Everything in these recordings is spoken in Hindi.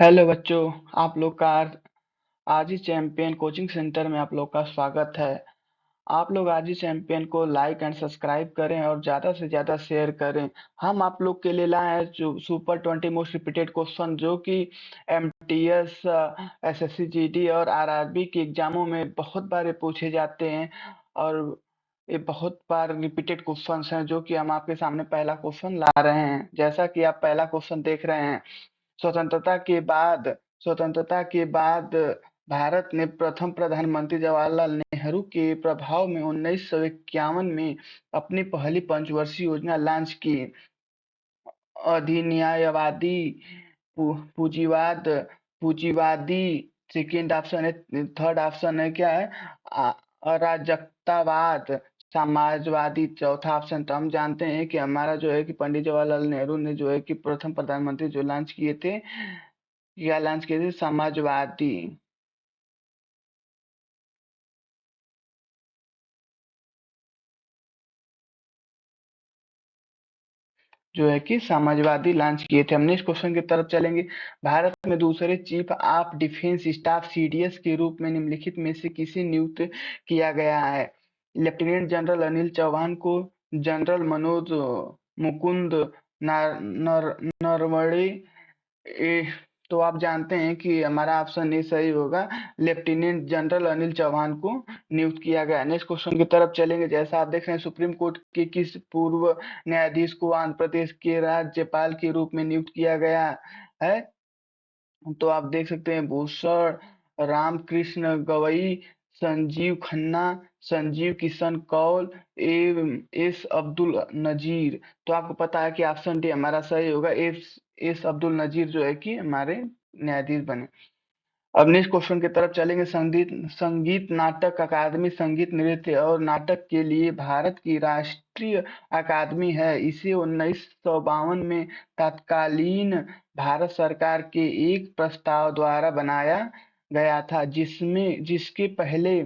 हेलो बच्चों, आप लोग का आज ही चैंपियन कोचिंग सेंटर में आप लोग का स्वागत है। आप लोग आज ही चैंपियन को लाइक एंड सब्सक्राइब करें और ज़्यादा से ज़्यादा शेयर करें। हम आप लोग के लिए लाए हैं जो सुपर 20 मोस्ट रिपीटेड क्वेश्चन जो कि एमटीएस, एसएससी जीडी और आरआरबी के एग्जामों में बहुत बार ये पूछे जाते हैं और ये बहुत बार रिपीटेड क्वेश्चंस हैं जो कि हम आपके सामने पहला क्वेश्चन ला रहे हैं। जैसा कि आप पहला क्वेश्चन देख रहे हैं, स्वतंत्रता के बाद स्वतंत्रता के बाद भारत ने प्रथम प्रधानमंत्री जवाहरलाल नेहरू के प्रभाव में 1951 में अपनी पहली पंचवर्षीय योजना लॉन्च की। अधिन्यायवादी, पूंजीवाद, पूंजीवादी, सेकेंड ऑप्शन है। थर्ड ऑप्शन है क्या है? अराजकतावाद, समाजवादी, चौथा ऑप्शन। तो हम जानते हैं कि हमारा जो है कि पंडित जवाहरलाल नेहरू ने जो है कि प्रथम प्रधानमंत्री जो लॉन्च किए थे, क्या लॉन्च किए थे? समाजवादी। जो है कि समाजवादी लॉन्च किए थे। हम नेक्स्ट क्वेश्चन की तरफ चलेंगे। भारत में दूसरे chief of defence staff CDS के रूप में निम्नलिखित में से किसे नियुक्त किया गया है? लेफ्टिनेंट जनरल अनिल चौहान को, जनरल मनोज मुकुंद नरवणे, ए, तो आप जानते हैं कि हमारा ऑप्शन ए सही होगा। लेफ्टिनेंट जनरल अनिल चौहान को नियुक्त किया गया। नेक्स्ट क्वेश्चन की तरफ चलेंगे। जैसा आप देख रहे हैं, सुप्रीम कोर्ट के किस पूर्व न्यायाधीश को आंध्र प्रदेश के राज्यपाल के रूप में नियुक्त किया गया है? तो आप देख सकते हैं भूषण रामकृष्ण गवई, संजीव खन्ना, संजीव किशन कौल, एवं एस अब्दुल नजीर। तो आपको पता है कि ऑप्शन डी हमारा सही होगा। एस एस अब्दुल नजीर जो है कि हमारे न्यायाधीश बने। अब नेक्स्ट क्वेश्चन की तरफ चलेंगे। संगीत संगीत नाटक अकादमी संगीत नृत्य और नाटक के लिए भारत की राष्ट्रीय अकादमी है। इसे 1952 में तत्कालीन भारत सरकार के एक प्रस्ताव द्वारा बनाया गया था, जिसके पहले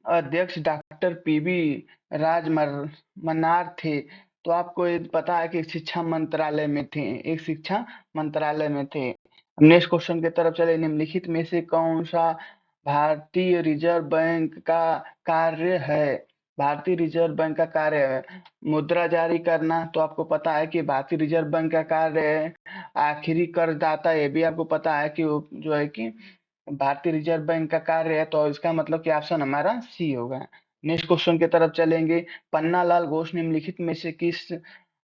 अध्यक्ष डॉक्टर पीवी मन्नार थे। तो आपको ये पता है कि शिक्षा मंत्रालय में थे, एक शिक्षा मंत्रालय में थे। नेक्स्ट क्वेश्चन की तरफ चले। निम्नलिखित में से कौन सा भारतीय रिजर्व बैंक का कार्य है? भारतीय रिजर्व बैंक का कार्य है मुद्रा जारी करना। तो आपको पता है कि भारतीय रिजर्व बैंक का कार्य है आखिरी करदाता। ये भी आपको पता है कि वो जो है कि भारतीय रिजर्व बैंक का कार्य है। तो इसका मतलब कि ऑप्शन हमारा सी होगा। नेक्स्ट क्वेश्चन की तरफ चलेंगे। पन्नालाल घोष निम्नलिखित में से किस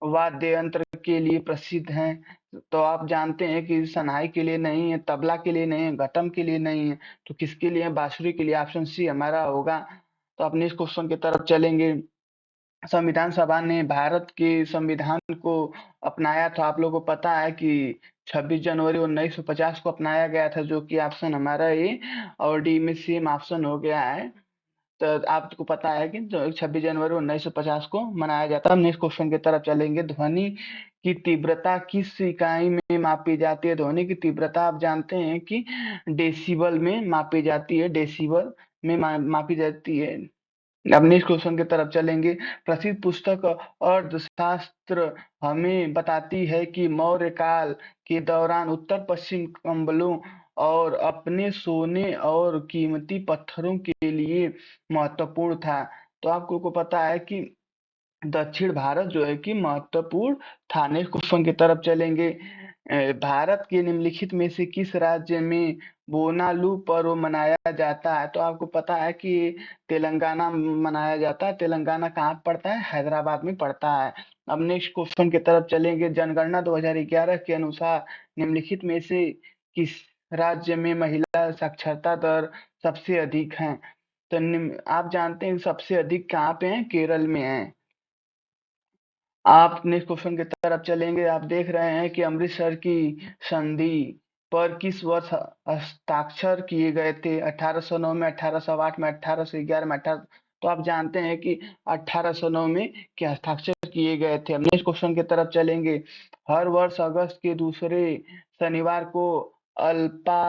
वाद्य यंत्र के लिए प्रसिद्ध हैं? तो आप जानते हैं कि शनाई के लिए नहीं है, तबला के लिए नहीं है, घटम के लिए नहीं है, तो किसके लिए? बांसुरी के लिए। ऑप्शन सी हमारा होगा। तो अब नेक्स्ट क्वेश्चन की तरफ चलेंगे। संविधान सभा ने भारत के संविधान को अपनाया था, आप लोगों को पता है कि 26 जनवरी 1950 को अपनाया गया था, जो कि ऑप्शन हमारा ए और डी में सेम ऑप्शन हो गया है। तो आपको पता है कि जो 26 जनवरी 1950 को मनाया जाता है। हम नेक्स्ट क्वेश्चन की तरफ चलेंगे। ध्वनि की तीव्रता किस इकाई में मापी जाती है? ध्वनि की तीव्रता आप जानते हैं कि डेसिबल में मापी जाती है, डेसिबल में मापी जाती है। अब नेक्स्ट क्वेश्चन की तरफ चलेंगे। प्रसिद्ध पुस्तक अर्थशास्त्र हमें बताती है कि मौर्य काल के दौरान उत्तर पश्चिम कंबलों और अपने सोने और कीमती पत्थरों के लिए महत्वपूर्ण था। तो आपको को पता है कि दक्षिण भारत जो है कि महत्वपूर्ण था। नेक्स्ट क्वेश्चन की तरफ चलेंगे। भारत के निम्नलिखित में से किस राज्य में बोनालू पर्व मनाया जाता है? तो आपको पता है कि तेलंगाना में मनाया जाता है। तेलंगाना कहाँ पड़ता है? हैदराबाद में पड़ता है। अब नेक्स्ट क्वेश्चन की तरफ चलेंगे। जनगणना 2011 के अनुसार निम्नलिखित में से किस राज्य में महिला साक्षरता दर सबसे अधिक है? तो आप जानते हैं सबसे अधिक कहाँ पे है? केरल में है। आप नेक्स्ट क्वेश्चन की तरफ चलेंगे। आप देख रहे हैं कि अमृतसर की संधि पर किस वर्ष हस्ताक्षर किए गए थे? 1809 में, 1808 में, 1811 में, 18। तो आप जानते हैं कि 1809 में क्या हस्ताक्षर किए गए थे। नेक्स्ट क्वेश्चन की तरफ चलेंगे। हर वर्ष अगस्त के दूसरे शनिवार को अल्पा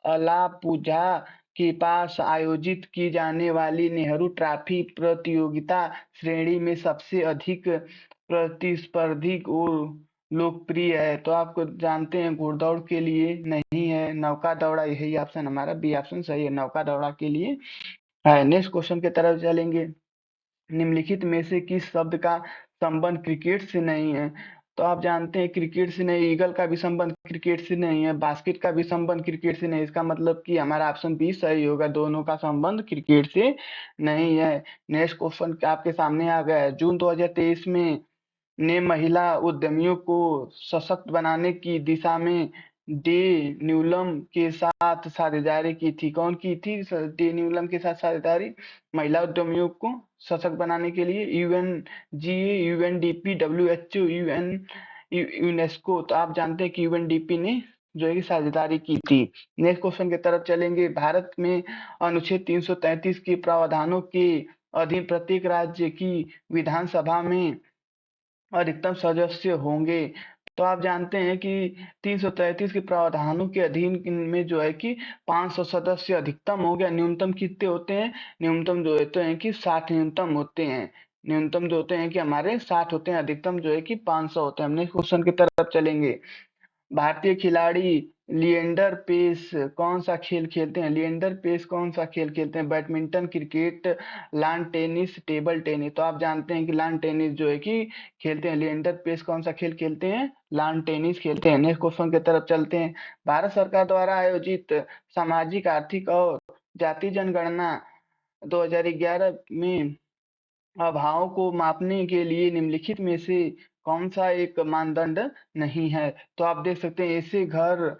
अलापुझा के पास आयोजित की जाने वाली नेहरू ट्रॉफी प्रतियोगिता श्रेणी में सबसे अधिक प्रतिस्पर्धी लोकप्रिय है? तो आपको जानते हैं घुड़दौड़ के लिए नहीं है, नौका दौड़ा, यही ऑप्शन हमारा बी ऑप्शन सही है, नौका दौड़ा के लिए है। नेक्स्ट क्वेश्चन की तरफ चलेंगे। निम्नलिखित में से किस शब्द का संबंध क्रिकेट से नहीं है? तो आप जानते हैं क्रिकेट से नहीं, ईगल का भी संबंध क्रिकेट से नहीं है, बास्केट का भी संबंध क्रिकेट से नहीं, इसका मतलब कि हमारा ऑप्शन बी सही होगा, दोनों का संबंध क्रिकेट से नहीं है। नेक्स्ट क्वेश्चन आपके सामने आ गया है। जून 2023 में ने महिला उद्यमियों को सशक्त बनाने की दिशा में डे न्यूलम के साथ साझेदारी की थी। कौन की थी डे न्यूलम के साथ साझेदारी? महिला उद्यमियों को सशक्त बनाने के लिए यूएनजीए, यूएनडीपी, डब्ल्यूएचओ, यूनेस्को। तो आप जानते हैं कि यूएनडीपी ने जो है कि साझेदारी की थी। नेक्स्ट क्वेश्चन की तरफ चलेंगे। भारत में अनुच्छेद 333 के प्रावधानों के अधीन प्रत्येक राज्य की विधानसभा में अधिकतम सदस्य होंगे। तो आप जानते हैं कि 333 के प्रावधानों के अधीन में जो है कि 500 सदस्य अधिकतम हो गया। न्यूनतम कितने होते हैं? न्यूनतम जो होते हैं कि 60 न्यूनतम होते हैं। न्यूनतम जो होते हैं कि हमारे 60 होते हैं, अधिकतम जो है कि 500 होते हैं। हम नेक्स्ट क्वेश्चन की तरफ चलेंगे। भारतीय खिलाड़ी लिएंडर पेस कौन सा खेल खेलते हैं? लिएंडर पेस कौन सा खेल खेलते हैं? Badminton, cricket, lawn tennis, table tennis. तो आप जानते हैं कि लॉन टेनिस जो है कि खेलते हैं। लिएंडर पेस कौन सा खेल खेलते हैं? लॉन टेनिस खेलते हैं। नेक्स्ट क्वेश्चन की तरफ चलते हैं। भारत सरकार द्वारा आयोजित सामाजिक, आर्थिक और जाति जनगणना 2011 में अभावों को मापने के लिए निम्नलिखित में से कौन सा एक मानदंड नहीं है? तो आप देख सकते हैं ऐसे घर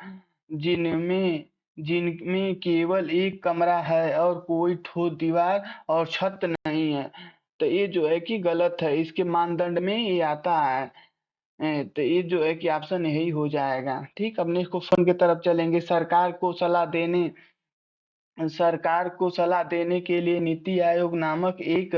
जिनमें जिनमें केवल एक कमरा है और कोई ठोस दीवार और छत नहीं है, तो ये जो है कि गलत है, इसके मानदंड में ये आता है। तो ये जो है कि ऑप्शन यही हो जाएगा। ठीक, अब नेक्स्ट क्वेश्चन की तरफ चलेंगे। सरकार को सलाह देने के लिए नीति आयोग नामक एक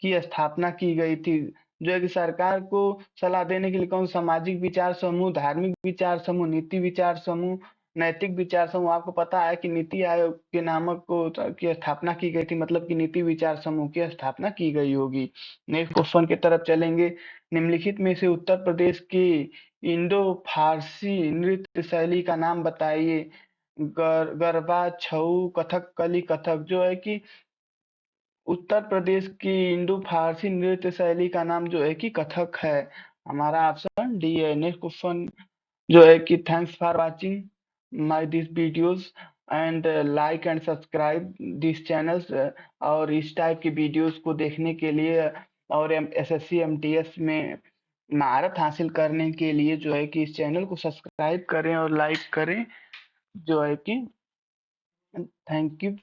की स्थापना की गई थी। जो है कि सरकार को सलाह देने के लिए कौन? सामाजिक विचार समूह, धार्मिक विचार समूह, नीति विचार समूह, नैतिक विचार समूह। आपको पता है कि नीति आयोग के नामक को की स्थापना की गई थी, मतलब कि नीति विचार समूह की स्थापना की गई होगी। नेक्स्ट क्वेश्चन की तरफ चलेंगे। निम्नलिखित में से उत्तर प्रदेश की इंडो फारसी नृत्य शैली का नाम बताइए। गरबा, छऊ, कथकली, कथक। जो है कि उत्तर प्रदेश की इंडो फारसी नृत्य शैली का नाम जो है कि कथक है। हमारा ऑप्शन डी है। नेक्स्ट क्वेश्चन जो है कि thanks for watching my this videos and like and subscribe this channels. और इस टाइप की वीडियोस को देखने के लिए और एसएससी एमटीएस में महारत हासिल करने के लिए जो है कि इस चैनल को सब्सक्राइब करें और लाइक करें। जो है कि थैंक यू।